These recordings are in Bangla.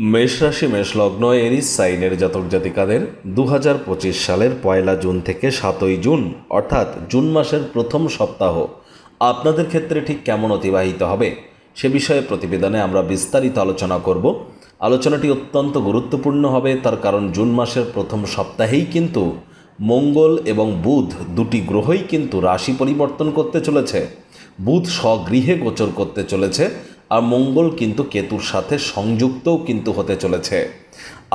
মেষ রাশি মেষ লগ্ন এরিস সাইনের জাতক জাতিকাদের 2025 সালের 1 জুন থেকে 7 জুন অর্থাৎ জুন মাসের প্রথম সপ্তাহ আপনাদের ক্ষেত্রে ঠিক কেমন অতিবাহিত হবে সে বিষয়ে প্রতিবেদনে আমরা বিস্তারিত আলোচনা করব। আলোচনাটি অত্যন্ত গুরুত্বপূর্ণ হবে, তার কারণ জুন মাসের প্রথম সপ্তাহেই কিন্তু মঙ্গল এবং বুধ দুটি গ্রহই কিন্তু রাশি পরিবর্তন করতে চলেছে। বুধ স্বগৃহে গোচর করতে চলেছে আর মঙ্গল কিন্তু কেতুর সাথে সংযুক্তও কিন্তু হতে চলেছে।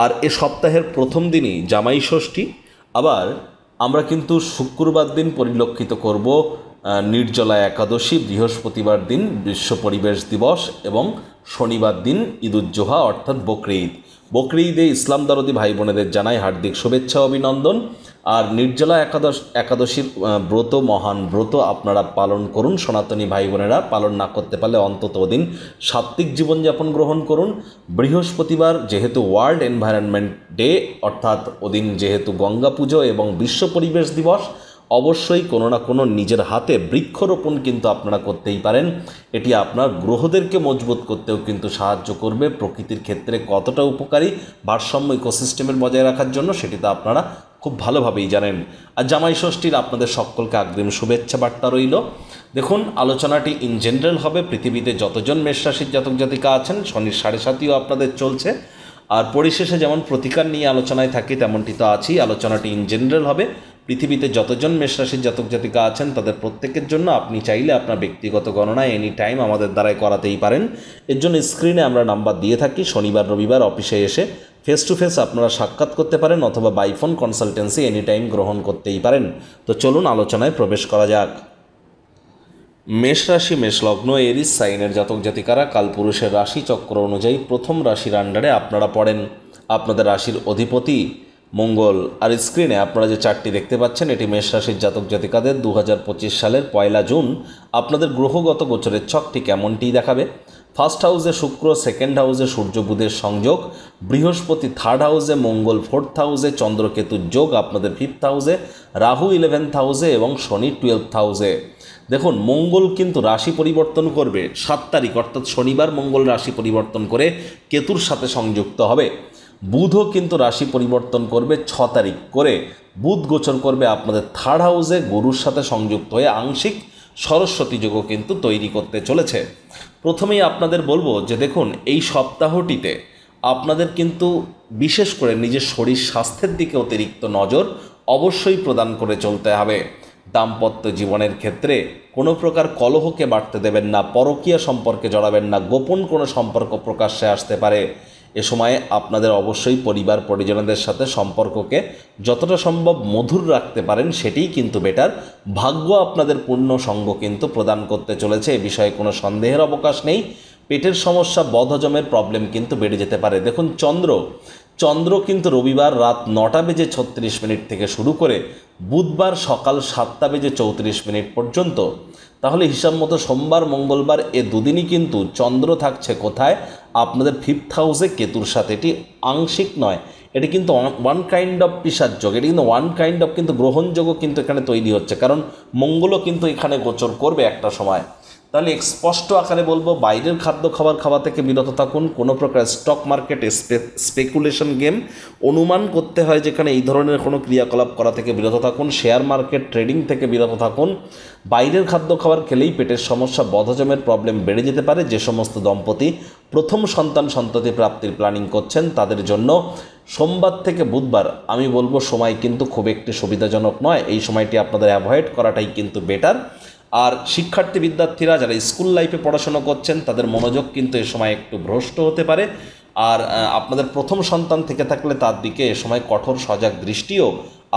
আর এ সপ্তাহের প্রথম দিনই জামাই ষষ্ঠী। আবার আমরা কিন্তু শুক্রবার দিন পরিলক্ষিত করব নির্জলা একাদশী, বৃহস্পতিবার দিন বিশ্ব পরিবেশ দিবস এবং শনিবার দিন ঈদুজ্জোহা অর্থাৎ বকরি ঈদ। বকরি ঈদে ইসলাম দরদি ভাই বোনেদের জানাই হার্দিক শুভেচ্ছা অভিনন্দন। আর নির্জলা একাদশীর ব্রত মহান ব্রত আপনারা পালন করুন। সনাতনী ভাই বোনেরা পালন না করতে পারলে অন্তত ওদিন সাত্ত্বিক জীবনযাপন গ্রহণ করুন। বৃহস্পতিবার যেহেতু ওয়ার্ল্ড এনভায়রনমেন্ট ডে অর্থাৎ ওদিন যেহেতু গঙ্গা পুজো এবং বিশ্ব পরিবেশ দিবস, অবশ্যই কোনো না কোনো নিজের হাতে বৃক্ষরোপণ কিন্তু আপনারা করতেই পারেন। এটি আপনার গ্রহদেরকে মজবুত করতেও কিন্তু সাহায্য করবে। প্রকৃতির ক্ষেত্রে কতটা উপকারী ভারসাম্য ইকোসিস্টেমের বজায় রাখার জন্য সেটি তো আপনারা খুব ভালোভাবেই জানেন। আর জামাই ষষ্ঠীর আপনাদের সকলকে অগ্রিম শুভেচ্ছা বার্তা রইল। দেখুন, আলোচনাটি ইন জেনারেল হবে। পৃথিবীতে যতজন মেষ রাশির জাতক জাতিকা আছেন শনির 7.5ও আপনাদের চলছে। আর পরিশেষে যেমন প্রতিকার নিয়ে আলোচনায় থাকি তেমনটি তো আছেই। আলোচনাটি ইন জেনারেল হবে। পৃথিবীতে যতজন মেষ রাশির জাতক জাতিকা আছেন তাদের প্রত্যেকের জন্য আপনি চাইলে আপনার ব্যক্তিগত গণনা এনি টাইম আমাদের দ্বারাই করাতেই পারেন। এর জন্য স্ক্রিনে আমরা নাম্বার দিয়ে থাকি। শনিবার রবিবার অফিসে এসে ফেস টু ফেস আপনারা সাক্ষাৎ করতে পারেন অথবা by phone consultancy any time গ্রহণ করতেই পারেন। তো চলুন আলোচনায় প্রবেশ করা যাক। মেষ রাশি মেষ লগ্ন এরিস সাইনের জাতক জাতিকারা কালপুরুষের রাশি চক্র অনুযায়ী প্রথম রাশির আন্ডারে আপনারা পড়েন। আপনাদের রাশির অধিপতি মঙ্গল। আর স্ক্রিনে আপনারা যে চারটি দেখতে পাচ্ছেন এটি মেষ রাশির জাতক জাতিকাদের 2025 সালের 1 জুন আপনাদের গ্রহগত গোচরের ছকটি কেমনটি দেখাবে। ফার্স্ট হাউসে শুক্র, সেকেন্ড হাউসে সূর্য বুধের সংযোগ, বৃহস্পতি থার্ড হাউসে, মঙ্গল ফোর্থ হাউসে, চন্দ্রকেতুর যোগ আপনাদের ফিফথ হাউসে, রাহু 11th হাউসে এবং শনি 12th হাউসে। দেখুন, মঙ্গল কিন্তু রাশি পরিবর্তন করবে 7 তারিখ অর্থাৎ শনিবার মঙ্গল রাশি পরিবর্তন করে কেতুর সাথে সংযুক্ত হবে। বুধও কিন্তু রাশি পরিবর্তন করবে 6 তারিখ করে। বুধ গোচর করবে আপনাদের থার্ড হাউসে গুরুর সাথে সংযুক্ত হয়ে আংশিক সরস্বতী যোগও কিন্তু তৈরি করতে চলেছে। প্রথমেই আপনাদের বলবো যে দেখুন, এই সপ্তাহটিতে আপনাদের কিন্তু বিশেষ করে নিজের শরীর স্বাস্থ্যের দিকে অতিরিক্ত নজর অবশ্যই প্রদান করে চলতে হবে। দাম্পত্য জীবনের ক্ষেত্রে কোনো প্রকার কলহকে বাড়তে দেবেন না, পরকীয়া সম্পর্কে জড়াবেন না, গোপন কোনো সম্পর্ক প্রকাশ্যে আসতে পারে। এ সময়ে আপনাদের অবশ্যই পরিবার পরিজনদের সাথে সম্পর্ককে যতটা সম্ভব মধুর রাখতে পারেন সেটিই কিন্তু বেটার। ভাগ্য আপনাদের পূর্ণ সঙ্গ কিন্তু প্রদান করতে চলেছে, এ বিষয়ে কোনো সন্দেহের অবকাশ নেই। পেটের সমস্যা, বদহজমের প্রবলেম কিন্তু বেড়ে যেতে পারে। দেখুন, চন্দ্র কিন্তু রবিবার রাত 9:36 থেকে শুরু করে বুধবার সকাল 7:34 পর্যন্ত, তাহলে হিসাব মতো সোমবার মঙ্গলবার এ দুদিনই কিন্তু চন্দ্র থাকছে কোথায়? আপনাদের ফিফথ হাউসে কেতুর সাথে। এটি আংশিক নয়, এটি কিন্তু ওয়ান কাইন্ড অফ পিসার যোগ, এটি কিন্তু ওয়ান কাইন্ড অফ কিন্তু গ্রহণযোগও কিন্তু এখানে তৈরি হচ্ছে, কারণ মঙ্গলও কিন্তু এখানে গোচর করবে একটা সময়। তাহলে স্পষ্ট আকারে বলবো, বাইরের খাদ্য খাওয়া থেকে বিরত থাকুন। কোনো প্রকার স্টক মার্কেট স্পেকুলেশন গেম অনুমান করতে হয় যেখানে এই ধরনের কোনো ক্রিয়াকলাপ করা থেকে বিরত থাকুন। শেয়ার মার্কেট ট্রেডিং থেকে বিরত থাকুন। বাইরের খাদ্য খাবার খেলেই পেটের সমস্যা, বদহজমের প্রবলেম বেড়ে যেতে পারে। যে সমস্ত দম্পতি প্রথম সন্ততি প্রাপ্তির প্ল্যানিং করছেন তাদের জন্য সোমবার থেকে বুধবার আমি বলবো সময় কিন্তু খুব একটি সুবিধাজনক নয়। এই সময়টি আপনাদের অ্যাভয়েড করাটাই কিন্তু বেটার। আর শিক্ষার্থী বিদ্যার্থীরা যারা স্কুল লাইফে পড়াশোনা করছেন তাদের মনোযোগ কিন্তু এ সময় একটু ভ্রষ্ট হতে পারে। আর আপনাদের প্রথম সন্তান থেকে থাকলে তার দিকে এ সময় কঠোর সজাগ দৃষ্টিও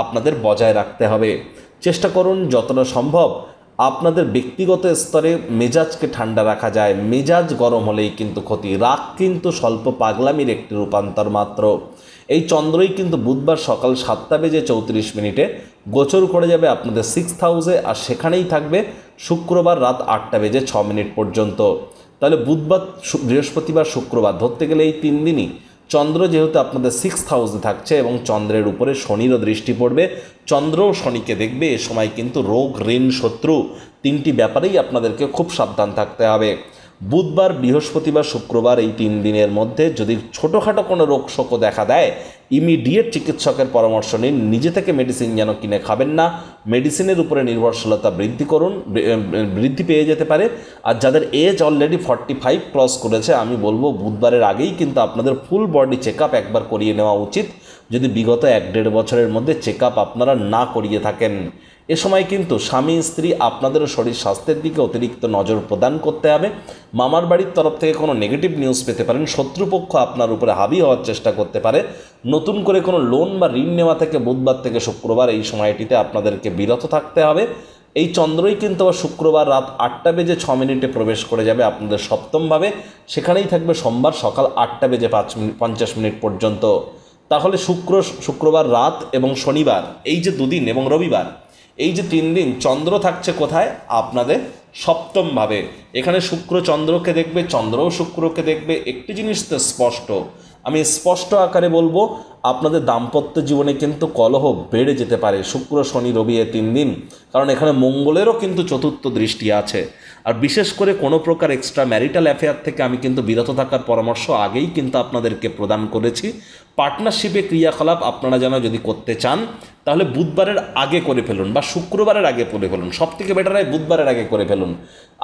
আপনাদের বজায় রাখতে হবে। চেষ্টা করুন যতটা সম্ভব আপনাদের ব্যক্তিগত স্তরে মেজাজকে ঠান্ডা রাখা যায়। মেজাজ গরম হলেই কিন্তু ক্ষতি। রাগ কিন্তু স্বল্প পাগলামির একটি রূপান্তর মাত্র। এই চন্দ্রই কিন্তু বুধবার সকাল 7:34 গোচর করে যাবে আপনাদের সিক্সথ হাউসে, আর সেখানেই থাকবে শুক্রবার রাত 8:06 পর্যন্ত। তাহলে বুধবার, বৃহস্পতিবার, শুক্রবার ধরতে গেলে এই 3 দিনই চন্দ্র যেহেতু আপনাদের সিক্সথ হাউসে থাকছে এবং চন্দ্রের উপরে শনিরও দৃষ্টি পড়বে, চন্দ্রও শনিকে দেখবে। এ সময় কিন্তু রোগ, ঋণ, শত্রু 3টি ব্যাপারেই আপনাদেরকে খুব সাবধান থাকতে হবে। বুধবার, বৃহস্পতিবার, শুক্রবার এই 3 দিনের মধ্যে যদি ছোটোখাটো কোনো রোগ শোকও দেখা দেয়, ইমিডিয়েট চিকিৎসকের পরামর্শ নিন। নিজে থেকে মেডিসিন যেন কিনে খাবেন না। মেডিসিনের উপরে নির্ভরশীলতা বৃদ্ধি পেয়ে যেতে পারে। আর যাদের এজ অলরেডি 45 ক্রস করেছে, আমি বলবো বুধবারের আগেই কিন্তু আপনাদের ফুল বডি চেক আপ একবার করিয়ে নেওয়া উচিত, যদি বিগত 1-1.5 বছরের মধ্যে চেক আপ আপনারা না করিয়ে থাকেন। এ সময় কিন্তু স্বামী স্ত্রী আপনাদেরও শরীর স্বাস্থ্যের দিকে অতিরিক্ত নজর প্রদান করতে হবে। মামার বাড়ির তরফ থেকে কোনো নেগেটিভ নিউজ পেতে পারেন। শত্রুপক্ষ আপনার উপরে হাবি হওয়ার চেষ্টা করতে পারে। নতুন করে কোনো লোন বা ঋণ নেওয়া থেকে বুধবার থেকে শুক্রবার এই সময়টিতে আপনাদেরকে বিরত থাকতে হবে। এই চন্দ্রই কিন্তু আবার শুক্রবার রাত 8:06 প্রবেশ করে যাবে আপনাদের সপ্তমভাবে। সেখানেই থাকবে সোমবার সকাল 8:50 পর্যন্ত। তাহলে শুক্রবার রাত এবং শনিবার এই যে 2 দিন এবং রবিবার এই যে 3 দিন চন্দ্র থাকছে কোথায়? আপনাদের সপ্তমভাবে। এখানে শুক্র চন্দ্রকে দেখবে, চন্দ্রও শুক্রকে দেখবে। একটি জিনিস তো স্পষ্ট, আমি স্পষ্ট আকারে বলবো, আপনাদের দাম্পত্য জীবনে কিন্তু কলহ বেড়ে যেতে পারে শুক্র, শনি, রবি এই 3 দিন। কারণ এখানে মঙ্গলেরও কিন্তু চতুর্থ দৃষ্টি আছে। আর বিশেষ করে কোনো প্রকার এক্সট্রা ম্যারিটাল অ্যাফেয়ার থেকে আমি কিন্তু বিরত থাকার পরামর্শ আগেই কিন্তু আপনাদেরকে প্রদান করেছি। পার্টনারশিপে ক্রিয়াকলাপ আপনারা যেন যদি করতে চান তাহলে বুধবারের আগে করে ফেলুন বা শুক্রবারের আগে করে ফেলুন। সব থেকে বেটার হয় বুধবারের আগে করে ফেলুন।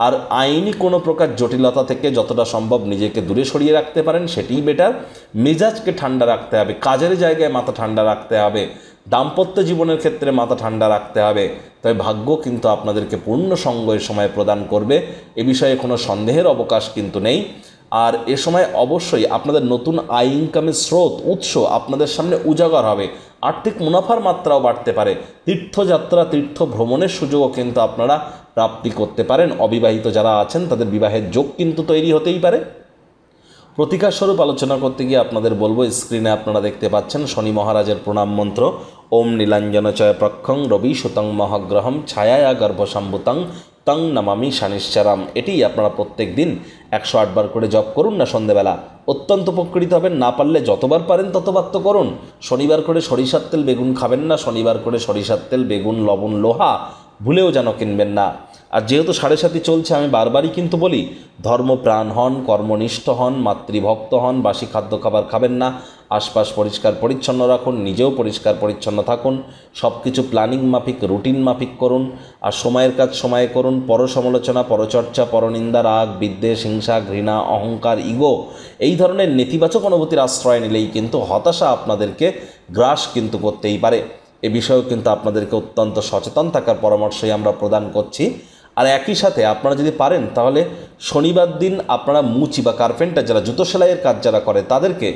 আর আইনি কোনো প্রকার জটিলতা থেকে যতটা সম্ভব নিজেকে দূরে সরিয়ে রাখতে পারেন সেটিই বেটার। মেজাজকে ঠান্ডা রাখতে হবে, কাজের জায়গায় মাথা ঠান্ডা রাখতে হবে, দাম্পত্য জীবনের ক্ষেত্রে মাথা ঠান্ডা রাখতে হবে। তবে ভাগ্য কিন্তু আপনাদেরকে পূর্ণ সঙ্গের সময় প্রদান করবে, এ বিষয়ে কোনো সন্দেহের অবকাশ কিন্তু নেই। আর এ সময় অবশ্যই আপনাদের নতুন আয় ইনকামের উৎস আপনাদের সামনে উজাগর হবে। আর্থিক মুনাফার মাত্রাও বাড়তে পারে। তীর্থযাত্রা, তীর্থ ভ্রমণের সুযোগও কিন্তু আপনারা প্রাপ্তি করতে পারেন। অবিবাহিত যারা আছেন তাদের বিবাহের যোগ কিন্তু তৈরি হতেই পারে। প্রতিকারস্বরূপ আলোচনা করতে গিয়ে আপনাদের বলবো, স্ক্রিনে আপনারা দেখতে পাচ্ছেন শনি মহারাজের প্রণাম মন্ত্র, ওম নীলাঞ্জন চয় প্রক্ষং রবি সুতং মহাগ্রহম ছায়া গর্ভসম্ভূতং তং নমামি শনিশ্চরাম। এটিই আপনারা প্রত্যেক দিন 108 বার করে জপ করুন না সন্ধ্যেবেলা। অত্যন্ত উপকৃত হবেন। না পারলে যতবার পারেন ততবার তো করুন। শনিবার করে সরিষার তেল বেগুন খাবেন না। শনিবার করে সরিষার তেল বেগুন লবণ লোহা ভুলেও যেন কিনবেন না। আর যেহেতু 7.5 চলছে, আমি বারবারই কিন্তু বলি, ধর্মপ্রাণ হন, কর্মনিষ্ঠ হন, মাতৃভক্ত হন, বাসি খাদ্য খাবার খাবেন না, আশপাশ পরিষ্কার পরিচ্ছন্ন রাখুন, নিজেও পরিষ্কার পরিচ্ছন্ন থাকুন, সব কিছু প্ল্যানিং মাফিক, রুটিন মাফিক করুন। আর সময়ের কাজ সময়ে করুন। পরসমালোচনা, পরচর্চা, পরনিন্দা, রাগ, বিদ্বেষ, হিংসা, ঘৃণা, অহংকার, ইগো এই ধরনের নেতিবাচক অনুভূতির আশ্রয় নিলেই কিন্তু হতাশা আপনাদেরকে গ্রাস কিন্তু করতেই পারে। এ বিষয়েও কিন্তু আপনাদেরকে অত্যন্ত সচেতন থাকার পরামর্শই আমরা প্রদান করছি। আর একই সাথে আপনারা যদি পারেন তাহলে শনিবার দিন আপনারা মুচি বা কার্পেন্টার যারা জুতো সেলাইয়ের কাজ যারা করে তাদেরকে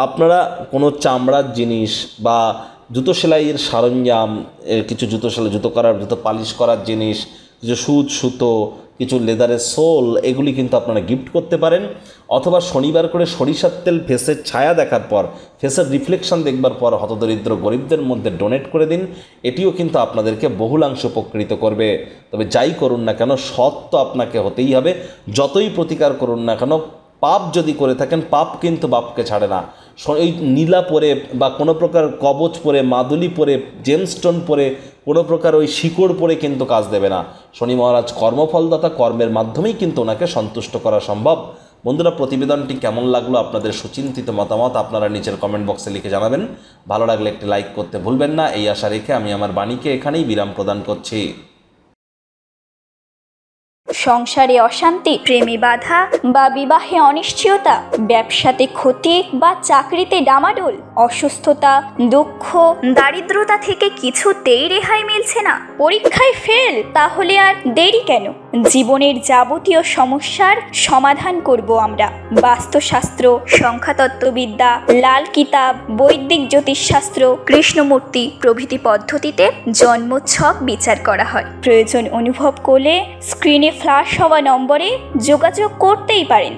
আপনারা কোনো চামড়ার জিনিস বা জুতো সেলাইয়ের সরঞ্জাম, কিছু জুতো করার, জুতো পালিশ করার জিনিস, কিছু সুতো, কিছু লেদারের সোল, এগুলি কিন্তু আপনারা গিফট করতে পারেন। অথবা শনিবার করে সরিষার তেল ফেসের ছায়া দেখার পর, ফেসের রিফ্লেকশন দেখবার পর হতদরিদ্র গরিবদের মধ্যে ডোনেট করে দিন। এটিও কিন্তু আপনাদেরকে বহুলাংশ উপকৃত করবে। তবে যাই করুন না কেন, সৎ তো আপনাকে হতেই হবে। যতই প্রতিকার করুন না কেন, পাপ যদি করে থাকেন, পাপ কিন্তু বাপকে ছাড়ে না। ওই নীলা পরে বা কোনো প্রকার কবচ পরে, মাদুলি পরে, জেমস্টোন পরে, কোনো প্রকার ওই শিকড় পরে কিন্তু কাজ দেবে না। শনি মহারাজ কর্মফলদাতা, কর্মের মাধ্যমেই কিন্তু ওনাকে সন্তুষ্ট করা সম্ভব। বন্ধুরা, প্রতিবেদনটি কেমন লাগলো আপনাদের সুচিন্তিত মতামত আপনারা নিচের কমেন্ট বক্সে লিখে জানাবেন। ভালো লাগলে একটি লাইক করতে ভুলবেন না। এই আশা রেখে আমি আমার বাণীকে এখানেই বিরাম প্রদান করছি। সংসারে অশান্তি, প্রেমে বাধা বা বিবাহে অনিশ্চয়তা, ব্যবসাতে ক্ষতি বা চাকরিতে ডামাডোল, অসুস্থতা, দুঃখ, দারিদ্রতা থেকে কিছুতেই রেহাই মিলছে না, পরীক্ষায় ফেল, তাহলে আর দেরি কেন? জীবনের যাবতীয় সমস্যার সমাধান করব আমরা। বাস্তুশাস্ত্র, সংখ্যাতত্ত্ববিদ্যা, লাল কিতাব, বৈদিক জ্যোতিষশাস্ত্র, কৃষ্ণমূর্তি প্রভৃতি পদ্ধতিতে জন্মছক বিচার করা হয়। প্রয়োজন অনুভব করলে স্ক্রিনে ফ্ল্যাশ হওয়া নম্বরে যোগাযোগ করতেই পারেন।